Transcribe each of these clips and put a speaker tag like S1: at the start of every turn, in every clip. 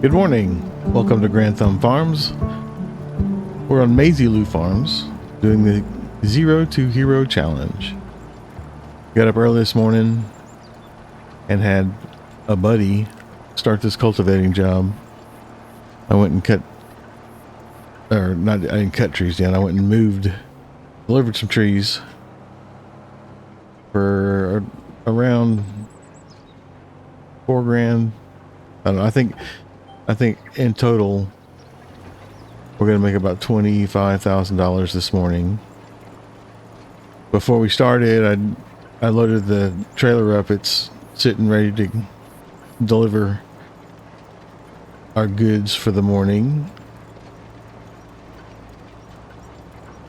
S1: Good morning. Welcome to Grand Thumb Farms. We're on Maizy Lou Farms doing the Zero to Hero Challenge. Got up early this morning and had a buddy start this cultivating job. I went and I didn't cut trees down. I went and delivered some trees for around $4,000. I don't know. I think in total we're going to make about $25,000 this morning. Before we started, I loaded the trailer up. It's sitting ready to deliver our goods for the morning.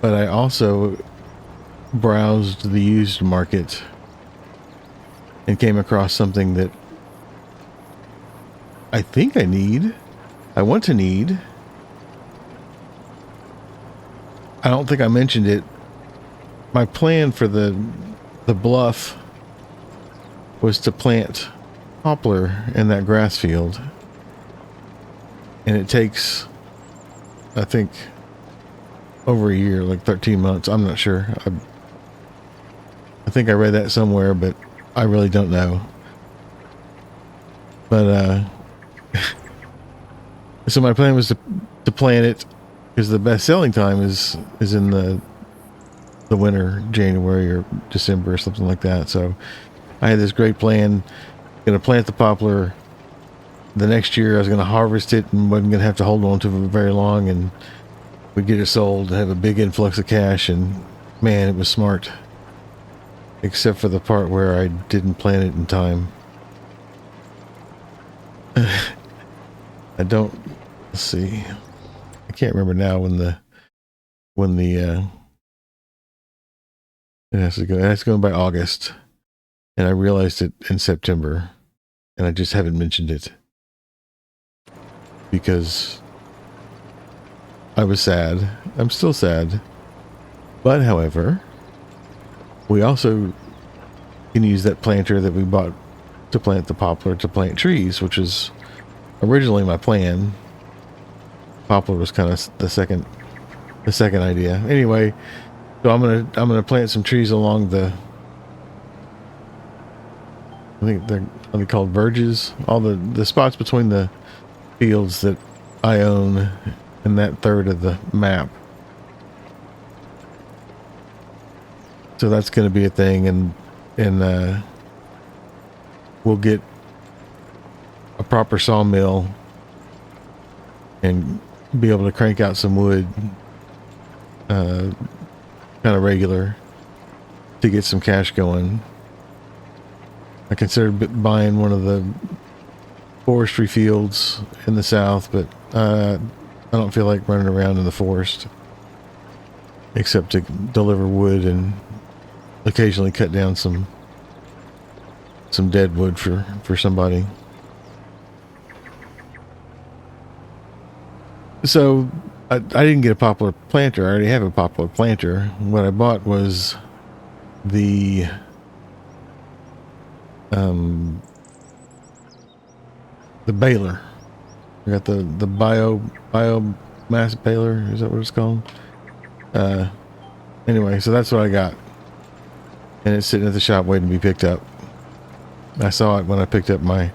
S1: But I also browsed the used market and came across something that I think I want to need. I don't think I mentioned it. My plan for the bluff was to plant poplar in that grass field. And it takes, I think, over a year, like 13 months. I'm not sure. I think I read that somewhere, but I really don't know. But, so my plan was to plant it because the best selling time is in the winter, January or December or something like that. So I had this great plan. Going to plant the poplar. The next year I was going to harvest it and wasn't going to have to hold on to it for very long, and we'd get it sold and have a big influx of cash. And man, it was smart, except for the part where I didn't plant it in time. Let's see. I can't remember now when the it has to go by August, and I realized it in September, and I just haven't mentioned it because I was sad. I'm still sad. But however, we also can use that planter that we bought to plant the poplar to plant trees, which is originally my plan. Poplar was kind of the second idea. Anyway, so I'm gonna plant some trees along I think they're called verges. All the spots between the fields that I own in that third of the map. So that's going to be a thing, and we'll get a proper sawmill and be able to crank out some wood kind of regular to get some cash going. I considered buying one of the forestry fields in the south, but I don't feel like running around in the forest except to deliver wood and occasionally cut down some dead wood for somebody. So I didn't get a poplar planter. I already have a poplar planter. What I bought was the baler. I got the biomass baler. Is that what it's called? Anyway, so that's what I got, and it's sitting at the shop waiting to be picked up. I saw it when I picked up my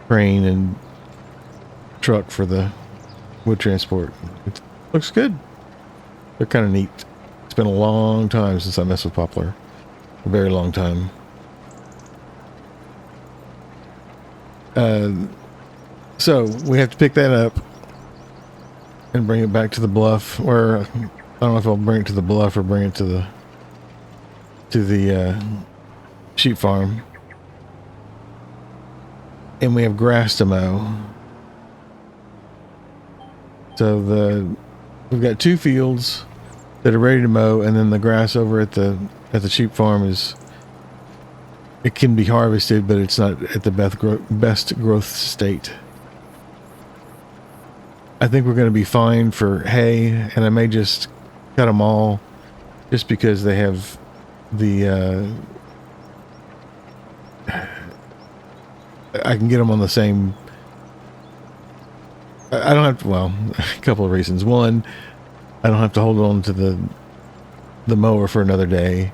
S1: crane and truck for the wood transport. It looks good. They're kind of neat. It's been a long time since I messed with poplar. A very long time. So we have to pick that up and bring it back to the bluff, or I don't know if I'll bring it to the bluff or bring it to the sheep farm. And we have grass to mow. So we've got two fields that are ready to mow, and then the grass over at the sheep farm it can be harvested, but it's not at the best growth state. I think we're going to be fine for hay, and I may just cut them all just because they have the I can get them on the same I don't have to, well, a couple of reasons. One, I don't have to hold on to the mower for another day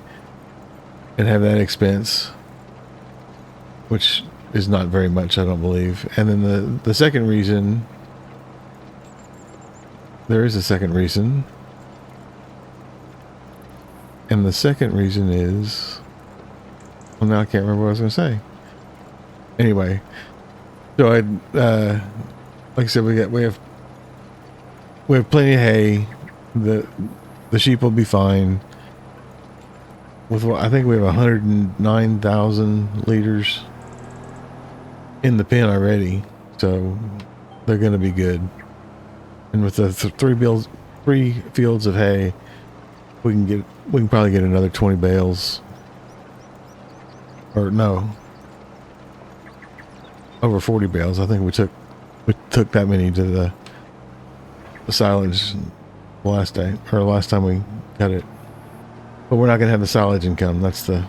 S1: and have that expense, which is not very much, I don't believe. And then the second reason, there is a second reason. And the second reason is, well, now I can't remember what I was going to say. Anyway, so like I said, we have plenty of hay. The sheep will be fine. With what I think we have 109,000 liters in the pen already, so they're going to be good. And with the three fields of hay, we can probably get another 20 bales. Or no, over 40 bales. I think we took that many to the silage last time we got it. But we're not going to have the silage income. That's the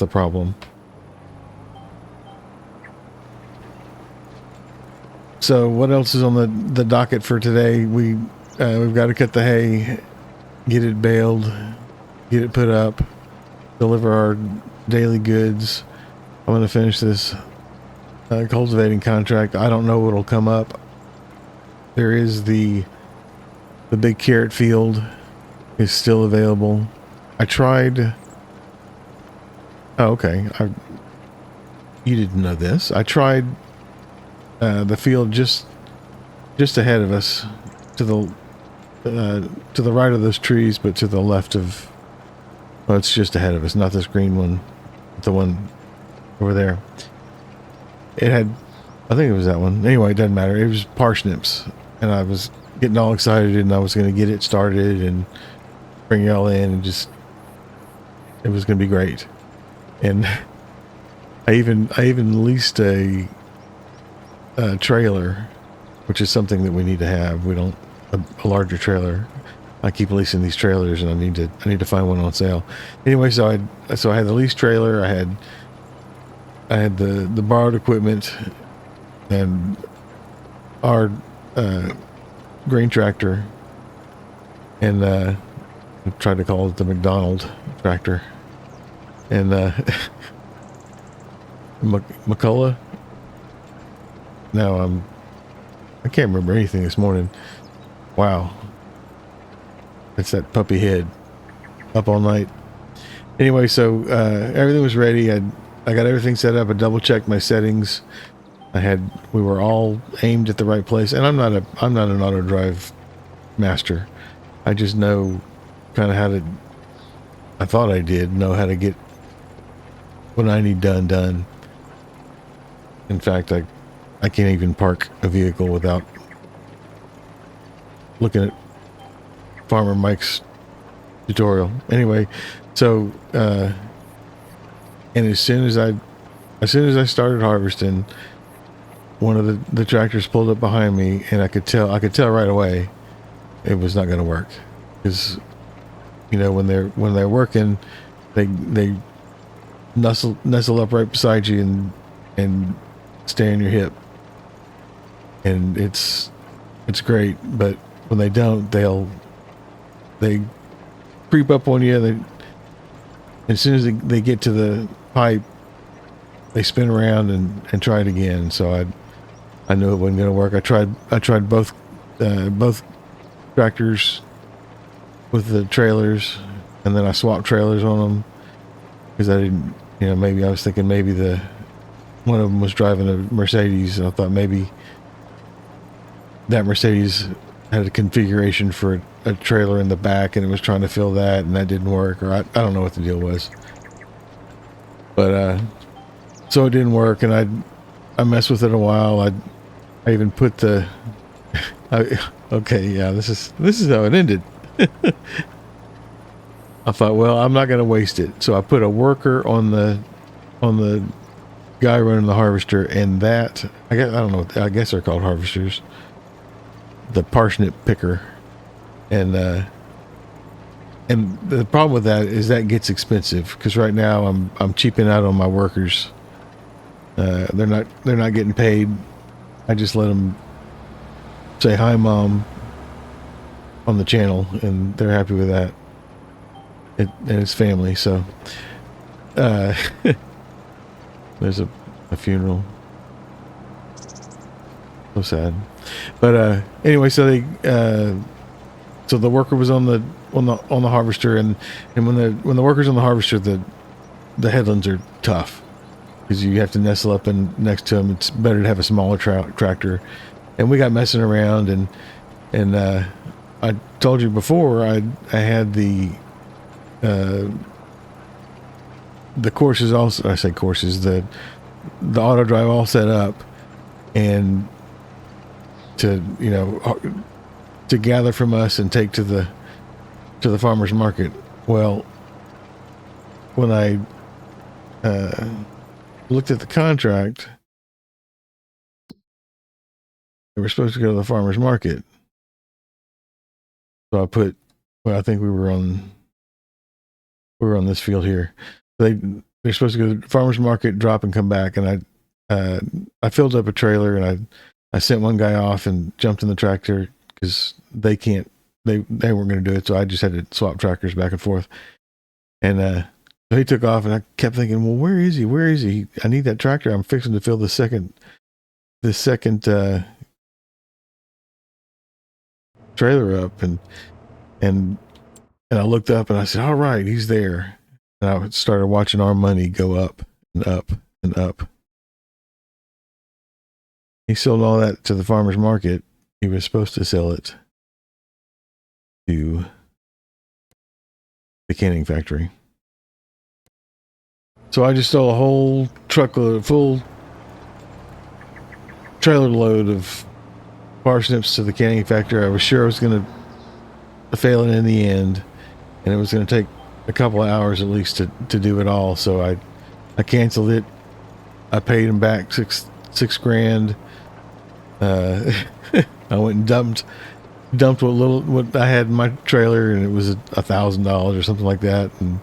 S1: problem. So what else is on the docket for today? We've got to cut the hay, get it baled, get it put up, deliver our daily goods. I'm going to finish this cultivating contract. I don't know what'll come up. There is the big carrot field is still available. I tried. Oh, okay. You didn't know this. I tried the field just ahead of us, to the right of those trees, but to the left of. Well, it's just ahead of us, not this green one, the one over there. It had, I think it was that one. Anyway, it doesn't matter. It was parsnips, and I was getting all excited, and I was going to get it started and bring y'all in, and just it was going to be great. And I even leased a trailer, which is something that we need to have. We don't a larger trailer. I keep leasing these trailers, and I need to find one on sale. Anyway, so I had the leased trailer. I had the borrowed equipment, and our grain tractor, and I tried to call it the McDonald tractor, and McCullough. No, I can't remember anything this morning. Wow. It's that puppy head up all night. Anyway, so everything was ready. I got everything set up. I double checked my settings. We were all aimed at the right place. And I'm not an auto drive master. I just know kind of how to, I thought I did know how to get what I need done. In fact, I can't even park a vehicle without looking at Farmer Mike's tutorial. Anyway, so and as soon as I started harvesting, one of the tractors pulled up behind me, and I could tell right away it was not going to work, because when they're working, they nestle up right beside you and stay on your hip, and it's great. But when they don't, they creep up on you. As soon as they get to the pipe, they spin around and try it again. So I knew it wasn't going to work. I tried both tractors with the trailers, and then I swapped trailers on them, because I didn't, maybe I was thinking maybe one of them was driving a Mercedes, and I thought maybe that Mercedes had a configuration for a trailer in the back, and it was trying to fill that, and that didn't work, or I don't know what the deal was. But so it didn't work, and I messed with it a while. I even put okay, yeah, this is how it ended. I thought, well, I'm not going to waste it, so I put a worker on the guy running the harvester, and that I guess they're called harvesters, the parsnip picker, and the problem with that is that gets expensive, because right now I'm cheaping out on my workers. They're not getting paid. I just let them say hi, Mom, on the channel, and they're happy with that. And it's family, so there's a funeral. So sad. But anyway, so they so the worker was on the harvester, and when the worker's on the harvester, the headlands are tough because you have to nestle up and next to them. It's better to have a smaller tractor. And we got messing around, and I told you before I had the courses also. I say courses, the auto drive all set up, and to to gather from us and take to the farmer's market. Well, when I looked at the contract, they were supposed to go to the farmer's market. So I put, well, I think we were on this field here. They're supposed to go to the farmer's market, drop and come back. And I filled up a trailer, and I sent one guy off and jumped in the tractor because they weren't going to do it. So I just had to swap tractors back and forth. And so he took off, and I kept thinking, well, where is he? Where is he? I need that tractor. I'm fixing to fill the second trailer up, and I looked up, and I said, all right, he's there. And I started watching our money go up and up and up. He sold all that to the farmer's market. He was supposed to sell it to the canning factory. So I just stole a whole full trailer load of parsnips to the canning factory. I was sure I was going to fail it in the end, and it was going to take a couple of hours at least to do it all. So I canceled it. I paid him back $6,000. I went and dumped what I had in my trailer, and it was $1,000 or something like that, and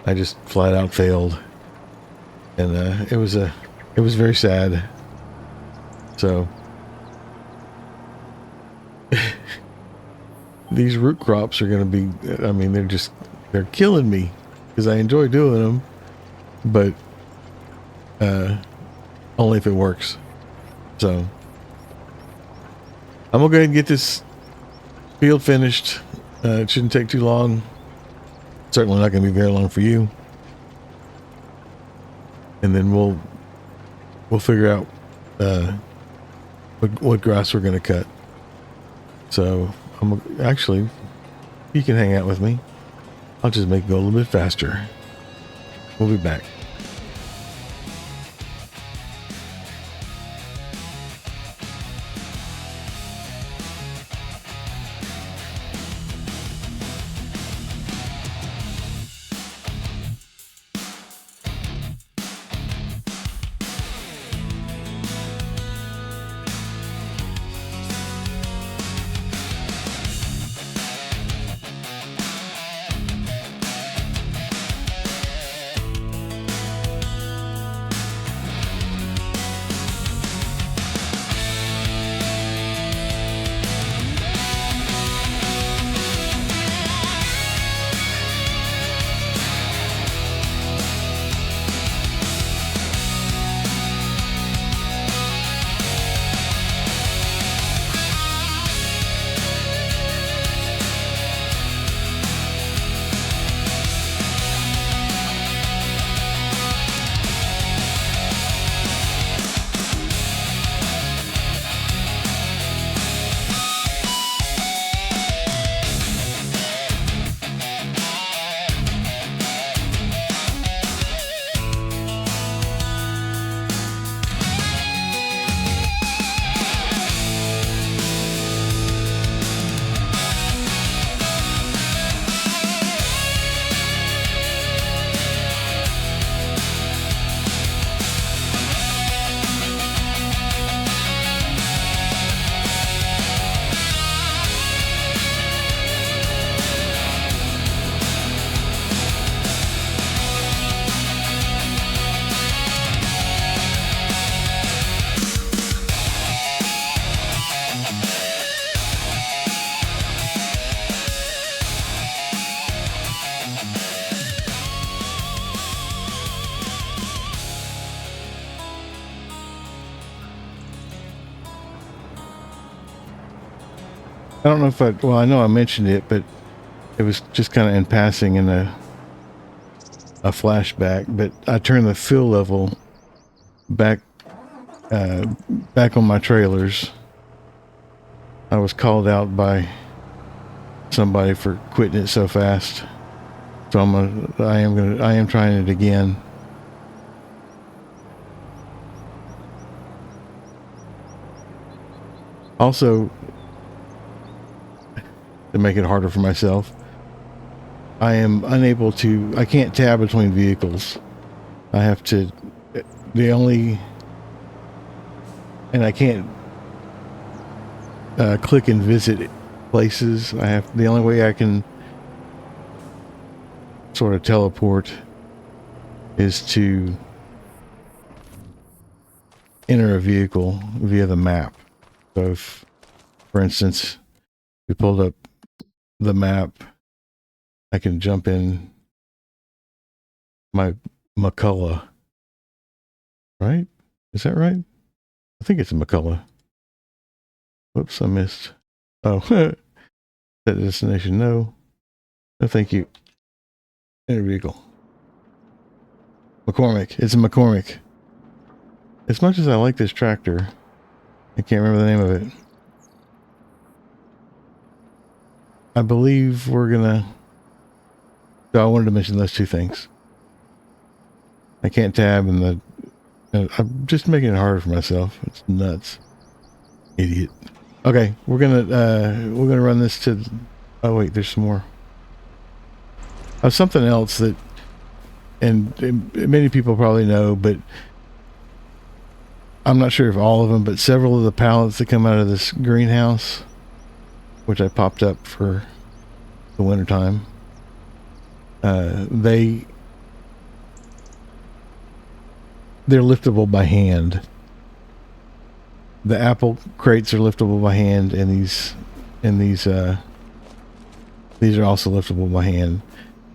S1: I just flat out failed. And it was very sad. So these root crops are going to be, I mean, they're killing me because I enjoy doing them, but only if it works. So I'm gonna go ahead and get this field finished. It shouldn't take too long. Certainly not going to be very long for you. And then we'll figure out what grass we're going to cut. So actually, you can hang out with me. I'll just make it go a little bit faster. We'll be back. I don't know if well, I know I mentioned it, but it was just kind of in passing in a flashback. But I turned the fill level back back on my trailers. I was called out by somebody for quitting it so fast. So I am trying it again. Also, to make it harder for myself, I am unable to, I can't tab between vehicles. I have to, the only, and I can't click and visit places. The only way I can sort of teleport is to enter a vehicle via the map. So if, for instance, we pulled up the map, I can jump in my McCullough, right? Is that right? I think it's a McCullough. Whoops, I missed. Oh, set destination, no. No, thank you. Enter vehicle. McCormick. It's a McCormick. As much as I like this tractor, I can't remember the name of it. I believe we're gonna. So I wanted to mention those two things. I can't tab, and I'm just making it harder for myself. It's nuts, idiot. Okay, we're gonna run this to. Oh wait, there's some more. Something else that, and many people probably know, but I'm not sure if all of them, but several of the pallets that come out of this greenhouse, which I popped up for the wintertime, they're liftable by hand. The apple crates are liftable by hand, and these are also liftable by hand.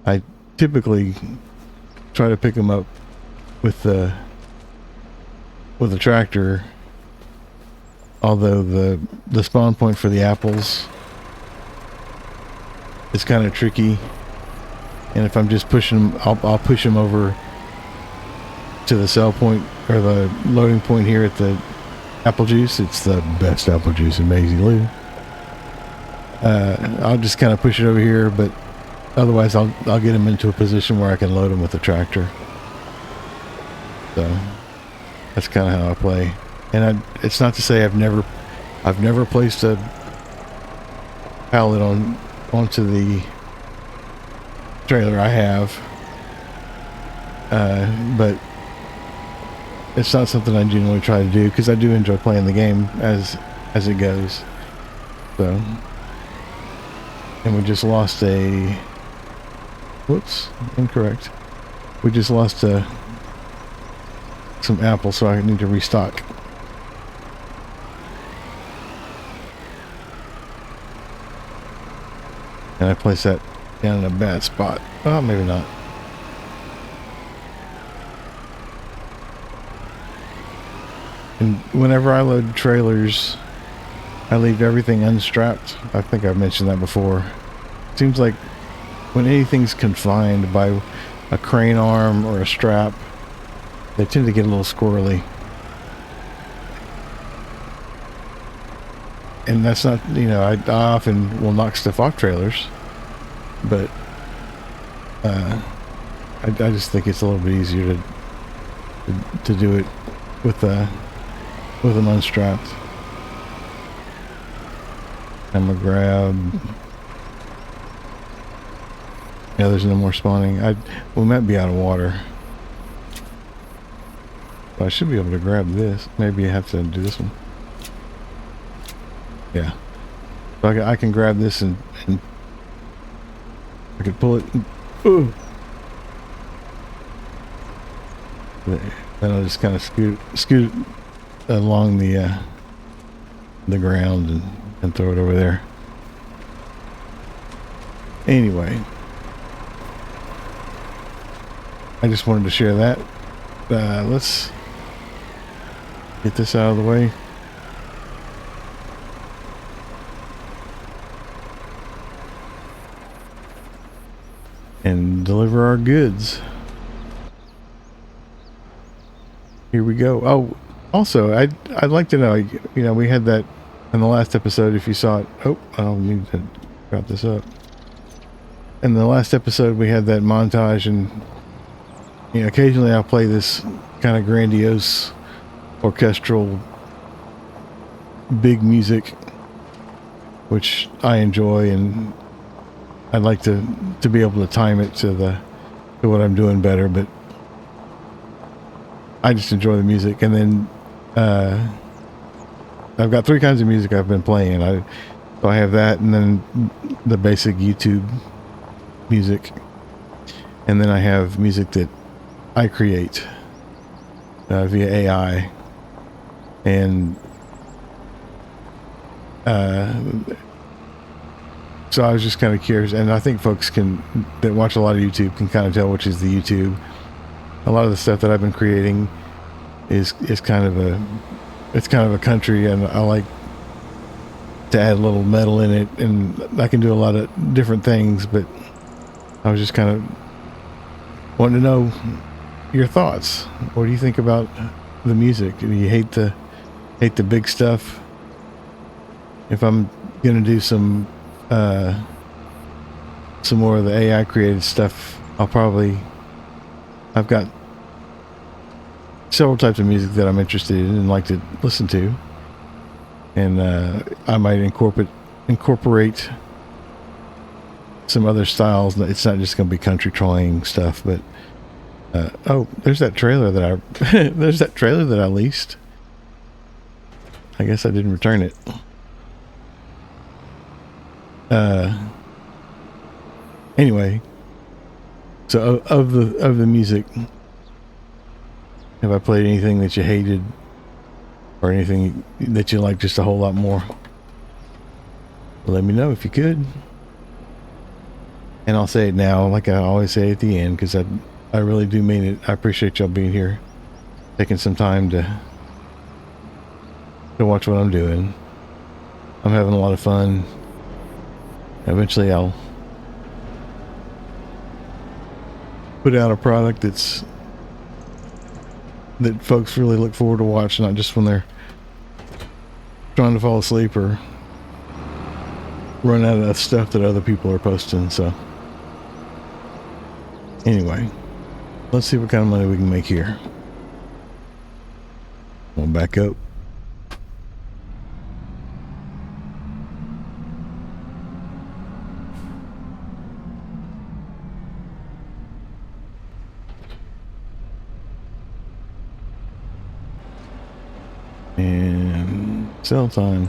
S1: I typically try to pick them up with the tractor, although the spawn point for the apples is kind of tricky, and if I'm just pushing them, I'll push them over to the sell point or the loading point here at the apple juice. It's the best apple juice in Maizy Lou. I'll just kind of push it over here, but otherwise I'll get them into a position where I can load them with the tractor. So that's kind of how I play. And it's not to say I've never placed a pallet onto the trailer. I have, but it's not something I generally try to do because I do enjoy playing the game as it goes. So, and we just lost a. Whoops, incorrect. We just lost some apples, so I need to restock. And I placed that down in a bad spot. Oh, maybe not. And whenever I load trailers, I leave everything unstrapped. I think I've mentioned that before. Seems like when anything's confined by a crane arm or a strap, they tend to get a little squirrely. And that's not, I often will knock stuff off trailers, but I just think it's a little bit easier to do it with them unstrapped. I'm gonna grab. Yeah, there's no more spawning. We might be out of water. But I should be able to grab this. Maybe I have to do this one. Yeah. So I can grab this and I can pull it. Ooh. Then I'll just kind of scoot along the ground and throw it over there. Anyway, I just wanted to share that. Let's get this out of the way. and deliver our goods. Here we go. Oh, also, I'd like to know, we had that in the last episode, if you saw it. Oh, I don't need to drop this up. In the last episode, we had that montage, and occasionally I'll play this kind of grandiose orchestral big music, which I enjoy, and I'd like to be able to time it to what I'm doing better, but I just enjoy the music. And then I've got 3 kinds of music I've been playing. So I have that, and then the basic YouTube music, and then I have music that I create via AI, and so I was just kind of curious, and I think folks that watch a lot of YouTube can kind of tell which is the YouTube. A lot of the stuff that I've been creating is kind of a country, and I like to add a little metal in it, and I can do a lot of different things, but I was just kind of wanting to know your thoughts. What do you think about the music? Do you hate the big stuff? If I'm gonna do some more of the AI created stuff, I've got several types of music that I'm interested in and like to listen to, and I might incorporate some other styles. It's not just going to be country twang stuff, but oh, there's that trailer that I leased. I guess I didn't return it. Anyway, so of the music, have I played anything that you hated, or anything that you like just a whole lot more? Let me know if you could. And I'll say it now, like I always say at the end, because I really do mean it. I appreciate y'all being here, taking some time to watch what I'm doing. I'm having a lot of fun. Eventually I'll put out a product that folks really look forward to watching, not just when they're trying to fall asleep or run out of stuff that other people are posting. So anyway, let's see what kind of money we can make here. We'll back up. And sell time.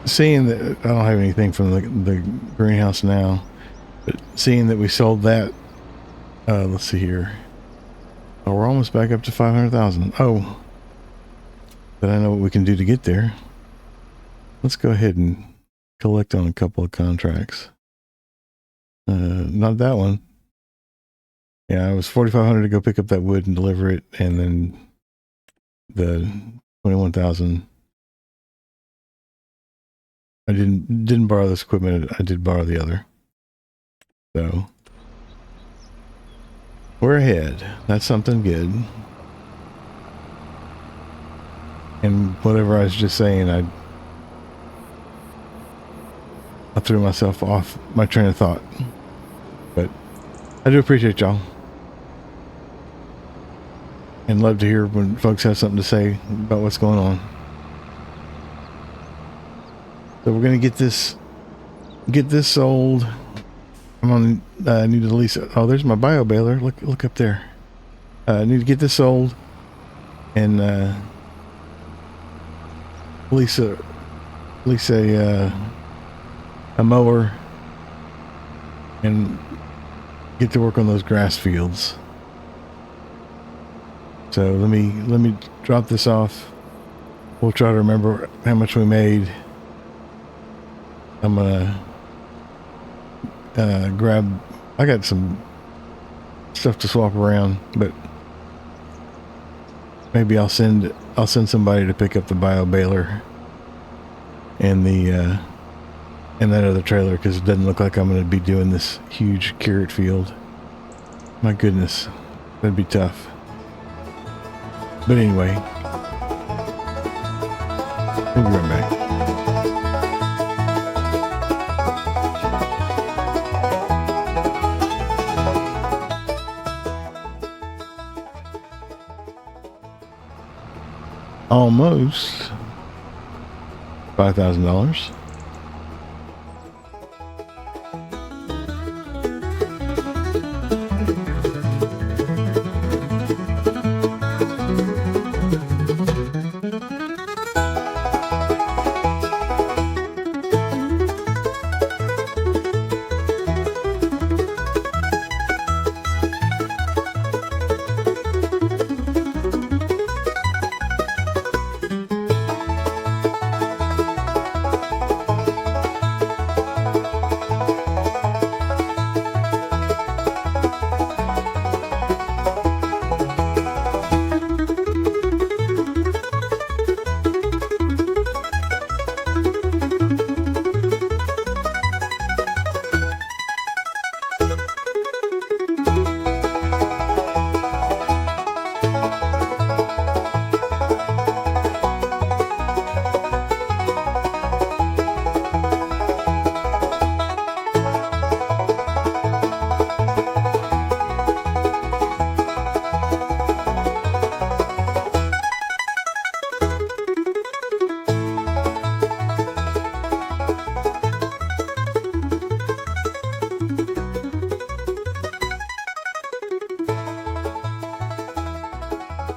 S1: Seeing that I don't have anything from the greenhouse now, but seeing that we sold that, let's see here. Oh, we're almost back up to 500,000. Oh, but I know what we can do to get there. Let's go ahead and collect on a couple of contracts. Not that one. Yeah, it was 4,500 to go pick up that wood and deliver it, and then the 21,000. I didn't borrow this equipment. I did borrow the other. So we're ahead. That's something good. And whatever I was just saying, I threw myself off my train of thought. But I do appreciate y'all, and love to hear when folks have something to say about what's going on. So we're gonna get this sold. I'm on. I need to lease it. Oh, there's my bio baler. Look up there. I need to get this sold, and lease a mower, and get to work on those grass fields. So let me drop this off. We'll try to remember how much we made. I'm gonna grab. I got some stuff to swap around, but maybe I'll send somebody to pick up the bio baler and the and that other trailer because it doesn't look like I'm going to be doing this huge carrot field. My goodness, that'd be tough. But anyway, we'll be right back. Almost $5,000.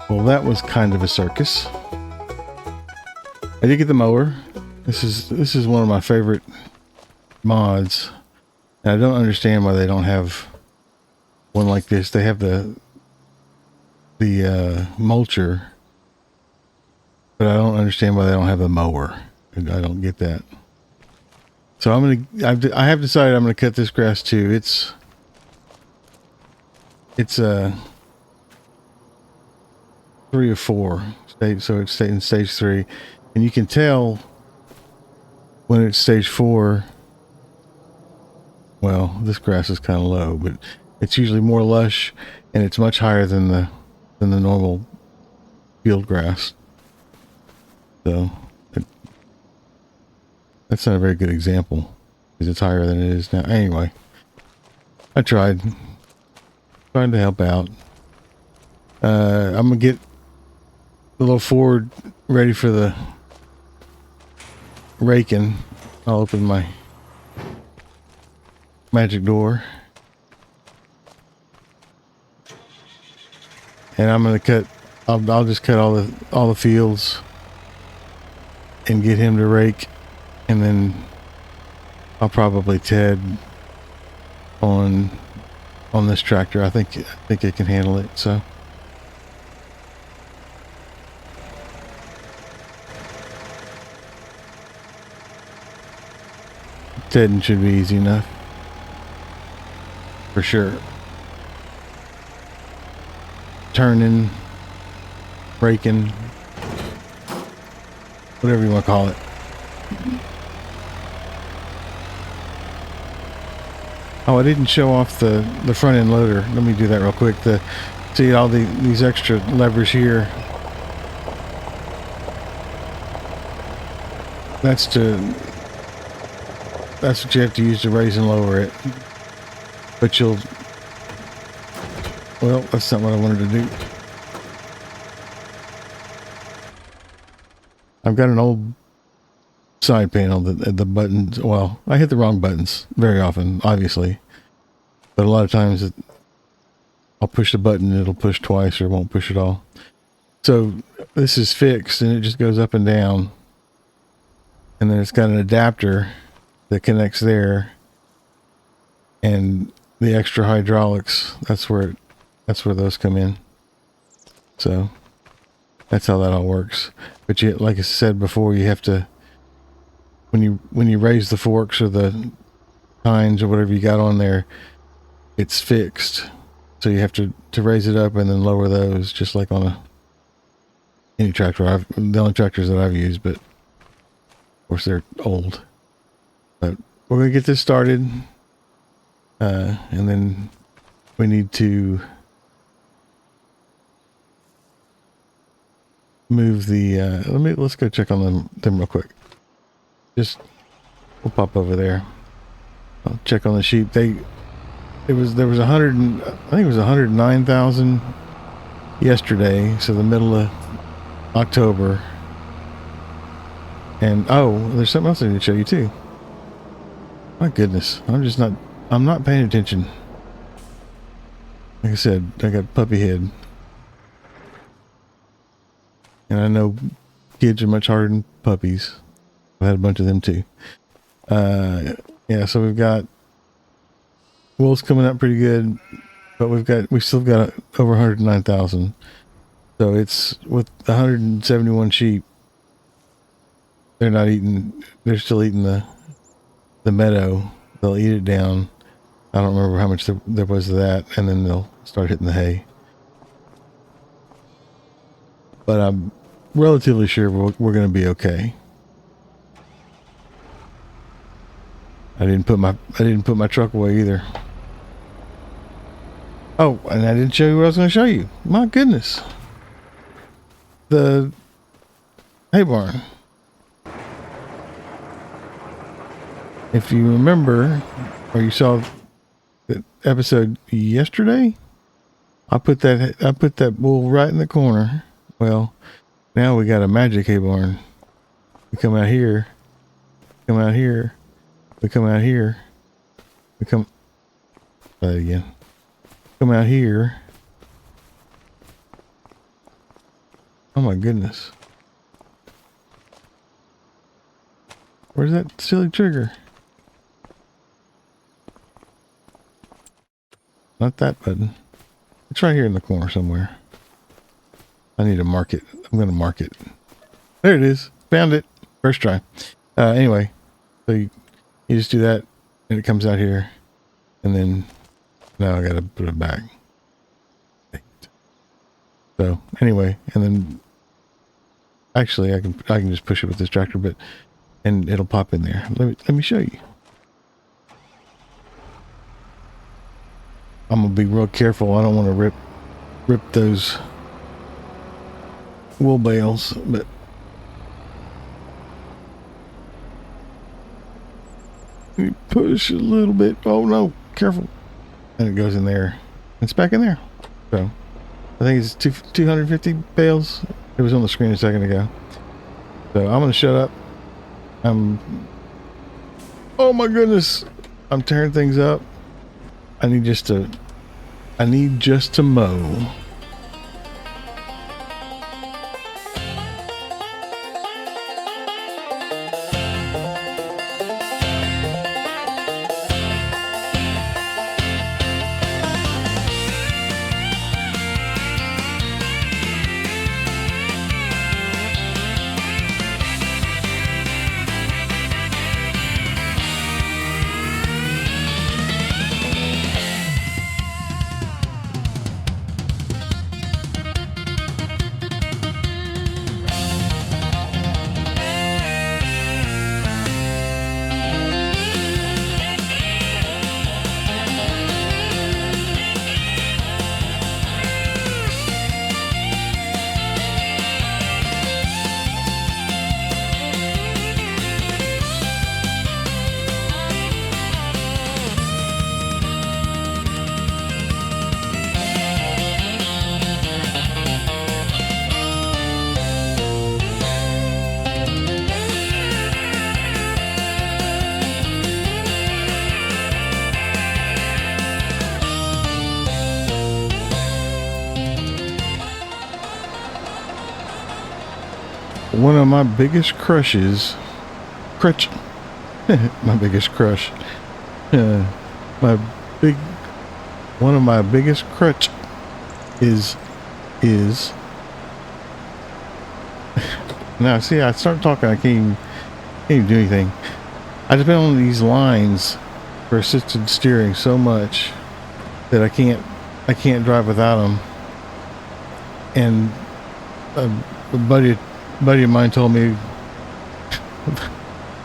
S1: Well, that was kind of a circus. I did get the mower. This is one of my favorite mods. And I don't understand why they don't have one like this. They have the mulcher, but I don't understand why they don't have the mower. I don't get that. So I have decided I'm gonna cut this grass too. It's 3 or 4 stage, so it's in stage 3, and you can tell when it's stage 4. Well, this grass is kind of low, but it's usually more lush, and it's much higher than the normal field grass. So that's not a very good example because it's higher than it is now. Anyway, I tried to help out. I'm gonna get the little Ford ready for the raking. I'll open my magic door, and I'm gonna cut. I'll just cut all the fields and get him to rake, and then I'll probably Ted on this tractor. I think it can handle it. So. Ted should be easy enough. For sure. Turning, braking, whatever you want to call it. Oh, I didn't show off the front end loader. Let me do that real quick. See all these extra levers here. That's what you have to use to raise and lower it. But well, that's not what I wanted to do. I've got an old side panel that the buttons, well, I hit the wrong buttons very often, obviously. But a lot of times I'll push the button and it'll push twice or won't push at all. So this is fixed and it just goes up and down. And then it's got an adapter that connects there, and the extra hydraulics, that's where those come in. So that's how that all works. But you, like I said before, you have to, when you raise the forks or the tines or whatever you got on there, it's fixed. So you have to raise it up and then lower those, just like on any tractor. The only tractors that I've used, but of course they're old. But we're gonna get this started, and then we need to move the. Let's go check on them real quick. We'll pop over there. I'll check on the sheep. There was 100. I think it was 109,000 yesterday. So the middle of October. And oh, there's something else I need to show you too. My goodness, I'm not paying attention. Like I said, I got puppy head. And I know kids are much harder than puppies. I've had a bunch of them too. Yeah, so we've got wool's coming up pretty good, but we've still got over 109,000. So it's with 171 sheep. They're still eating the meadow. They'll eat it down. I don't remember how much there was of that, and then they'll start hitting the hay. But I'm relatively sure we're going to be okay. I didn't put my truck away either. Oh, and I didn't show you what I was going to show you. My goodness. The hay barn. If you remember, or you saw the episode yesterday, I put that wool right in the corner. Well, now we got a magic hay barn. We come out here. Come out here. We come out here. We come again. Come out here. Oh my goodness. Where's that silly trigger? Not that button. It's right here in the corner somewhere. I need to mark it. I'm going to mark it. There it is. Found it. First try. Anyway, so you just do that, and it comes out here, and then now I got to put it back. So anyway, and then actually I can just push it with this tractor, and it'll pop in there. Let me show you. I'm gonna be real careful. I don't want to rip those wool bales, but you push a little bit. Oh no, careful! And it goes in there. It's back in there. So I think it's 250 bales. It was on the screen a second ago. So I'm gonna shut up. Oh my goodness! I'm tearing things up. I need just to mow. One of my biggest crushes, my biggest crush, one of my biggest crutch is now see, I start talking, I can't even do anything. I depend on these lines for assisted steering so much that I can't drive without them. And a buddy of mine told me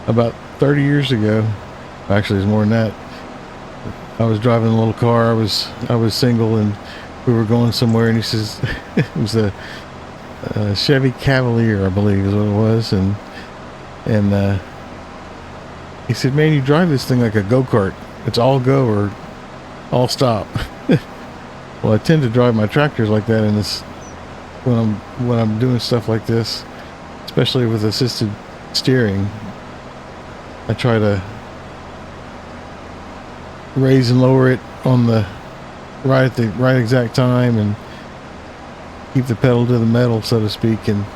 S1: about 30 years ago Actually, it's more than that. I was driving a little car. I was single, and we were going somewhere, and he says it was a Chevy Cavalier, I believe, is what it was, and he said, "Man, you drive this thing like a go-kart. It's all go or all stop." Well, I tend to drive my tractors like that, and it's when I'm doing stuff like this, especially with assisted steering. I try to raise and lower it on the right at the right exact time, and keep the pedal to the metal, so to speak. And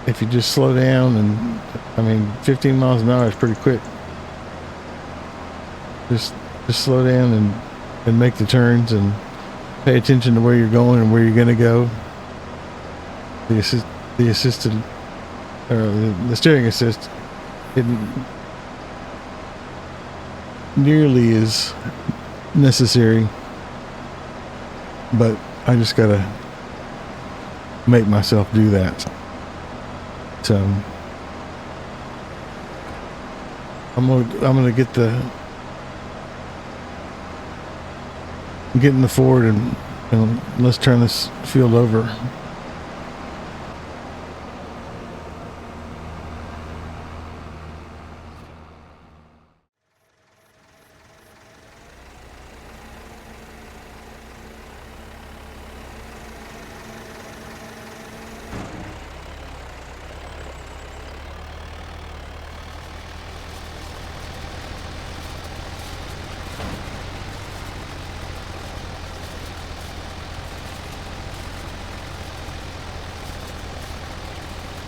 S1: if you just slow down, and I mean, 15 miles an hour is pretty quick. Just slow down and make the turns, and pay attention to where you're going and where you're going to go. The assisted, or the steering assist, isn't nearly as necessary, but I just gotta make myself do that. So I'm gonna get in the Ford, and let's turn this field over.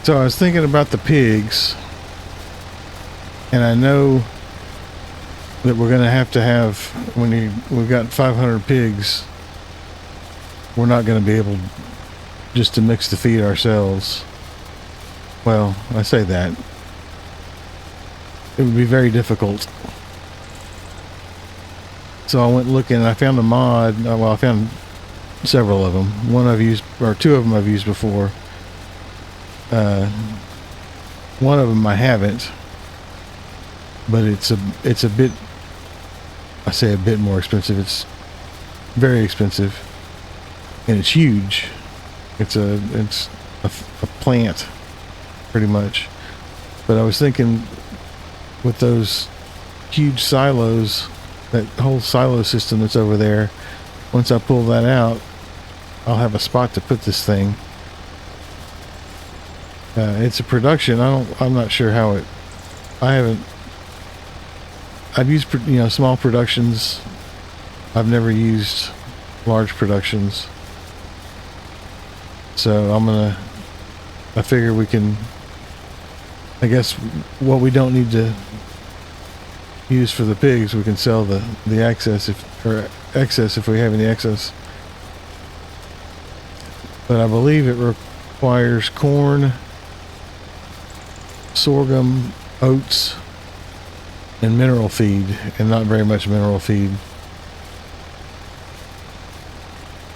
S1: So I was thinking about the pigs, and I know that we're going to have, we've got 500 pigs, we're not going to be able just to mix the feed ourselves. Well, I say that. It would be very difficult. So I went looking, and I found a mod. Well, I found several of them. One I've used, or two of them I've used before. One of them I haven't, but it's a bit, I say a bit more expensive. It's very expensive, and it's huge. It's a plant, pretty much. But I was thinking, with those huge silos, that whole silo system that's over there, once I pull that out, I'll have a spot to put this thing. It's a production. I'm not sure how it. I've used small productions. I've never used large productions. So I figure we can. I guess what we don't need to use for the pigs, we can sell the excess if we have any excess. But I believe it requires corn, sorghum, oats, and mineral feed, and not very much mineral feed.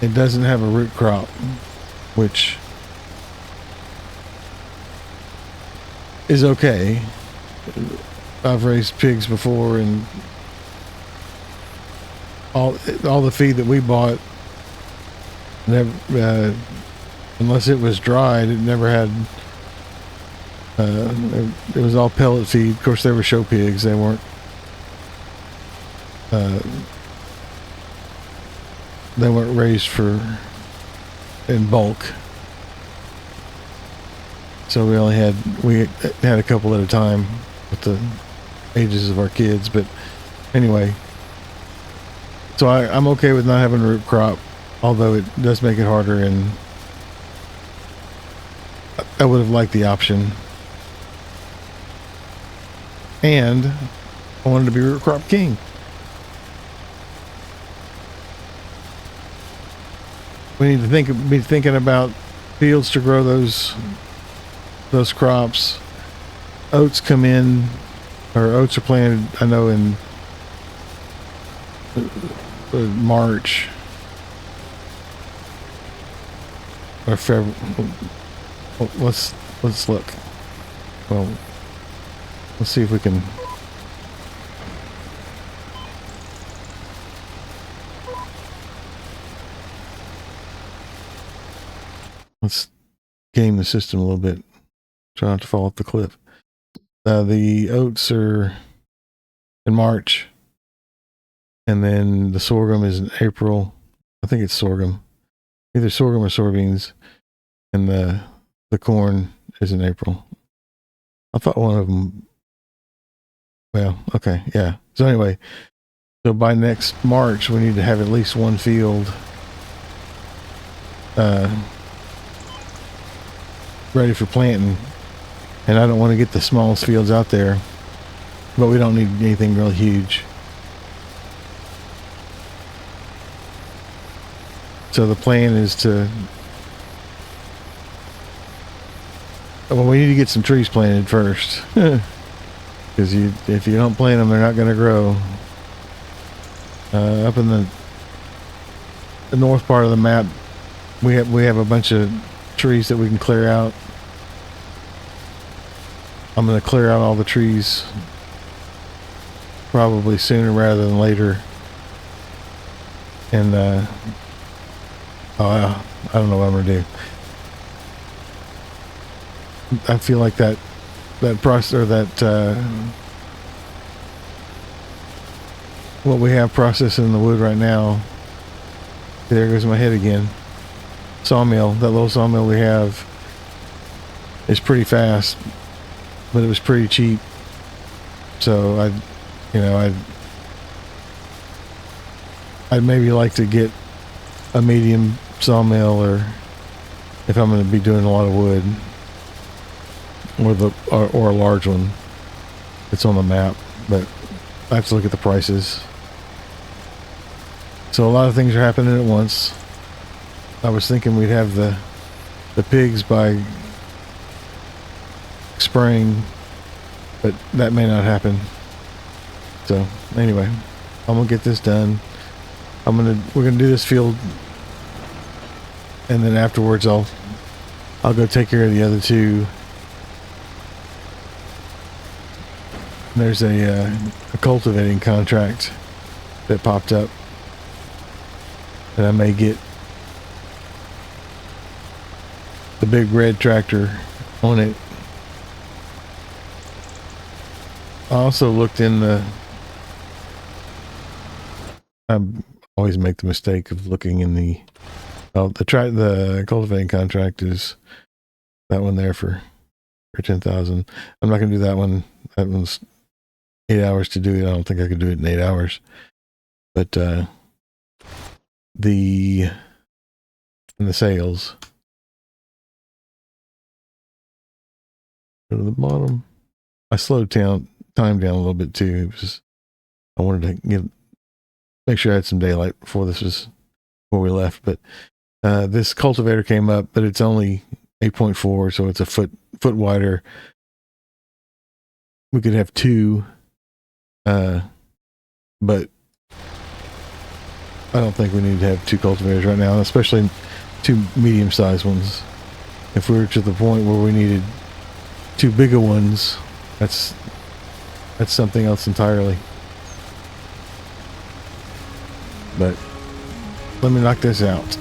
S1: It doesn't have a root crop, which is okay. I've raised pigs before, and all the feed that we bought, never, unless it was dried, it never had. It was all pellet feed. Of course, they were show pigs. They weren't. They weren't raised in bulk. So we had a couple at a time with the ages of our kids. But anyway, so I'm okay with not having a root crop, although it does make it harder, and I would have liked the option. And I wanted to be root crop king. We need to be thinking about fields to grow those crops. Oats come in, or oats are planted, I know, in March or February. Let's look. Well, Let's see if we can. Let's game the system a little bit. Try not to fall off the cliff. The oats are in March, and then the sorghum is in April. I think it's sorghum, either sorghum or soybeans, and the corn is in April. I thought one of them. Well, okay, yeah. So anyway, so by next March, we need to have at least one field ready for planting. And I don't want to get the smallest fields out there, but we don't need anything real huge. So the plan is to, well, we need to get some trees planted first, because if you don't plant them, they're not going to grow. Up in the north part of the map, we have a bunch of trees that we can clear out. I'm going to clear out all the trees probably sooner rather than later. And I don't know what I'm going to do. I feel like that process, or that what we have processing in the wood right now. There goes my head again. Sawmill, that little sawmill we have is pretty fast, but it was pretty cheap. So I'd maybe like to get a medium sawmill, or if I'm going to be doing a lot of wood, or a large one. It's on the map, but I have to look at the prices. So a lot of things are happening at once. I was thinking we'd have the pigs by spring, but that may not happen. So anyway, I'm gonna get this done. We're gonna do this field, and then afterwards I'll go take care of the other two. There's a cultivating contract that popped up, and I may get the big red tractor on it. I also looked in I always make the mistake of looking in the cultivating contract is that one there for 10,000. I'm not gonna do that one. That one's 8 hours to do it. I don't think I could do it in 8 hours. But the sales, go to the bottom. I slowed time down a little bit too. I wanted to make sure I had some daylight before we left. But this cultivator came up, but it's only 8.4, so it's a foot wider. We could have two, but I don't think we need to have two cultivators right now, especially two medium-sized ones. If we were to the point where we needed two bigger ones, that's something else entirely. But let me knock this out.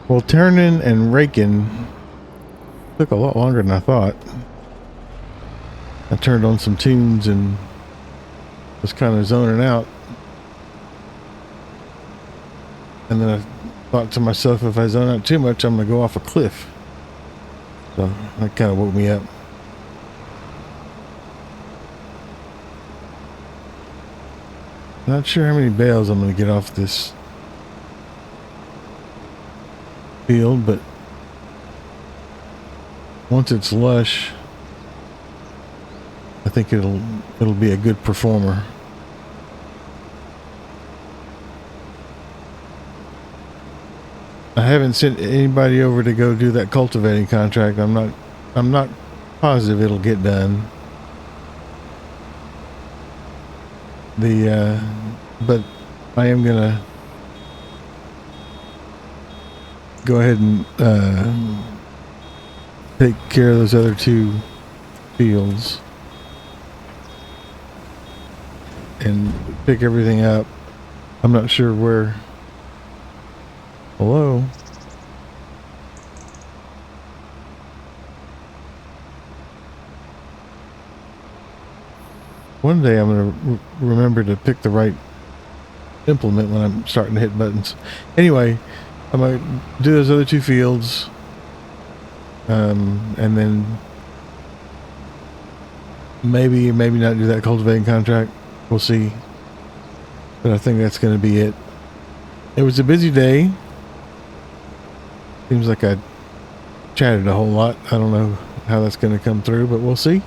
S1: Well, turning and raking took a lot longer than I thought. I turned on some tunes and was kind of zoning out. And then I thought to myself, if I zone out too much, I'm going to go off a cliff. So that kind of woke me up. Not sure how many bales I'm going to get off this field, but once it's lush, think it'll be a good performer. I haven't sent anybody over to go do that cultivating contract. I'm not positive it'll get done. But I am gonna go ahead and take care of those other 2 fields and pick everything up. I'm not sure where. Hello? One day I'm going to remember to pick the right implement when I'm starting to hit buttons. Anyway, I'm going to do those other 2 fields. And then maybe not do that cultivating contract. We'll see. But I think that's going to be it. It was a busy day. Seems like I chatted a whole lot. I don't know how that's going to come through, but we'll see.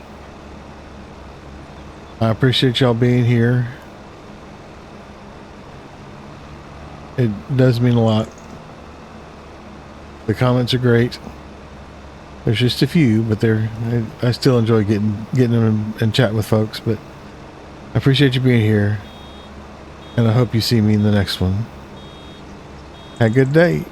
S1: I appreciate y'all being here. It does mean a lot. The comments are great. There's just a few, but I still enjoy getting them and chatting with folks. But I appreciate you being here, and I hope you see me in the next one. Have a good day.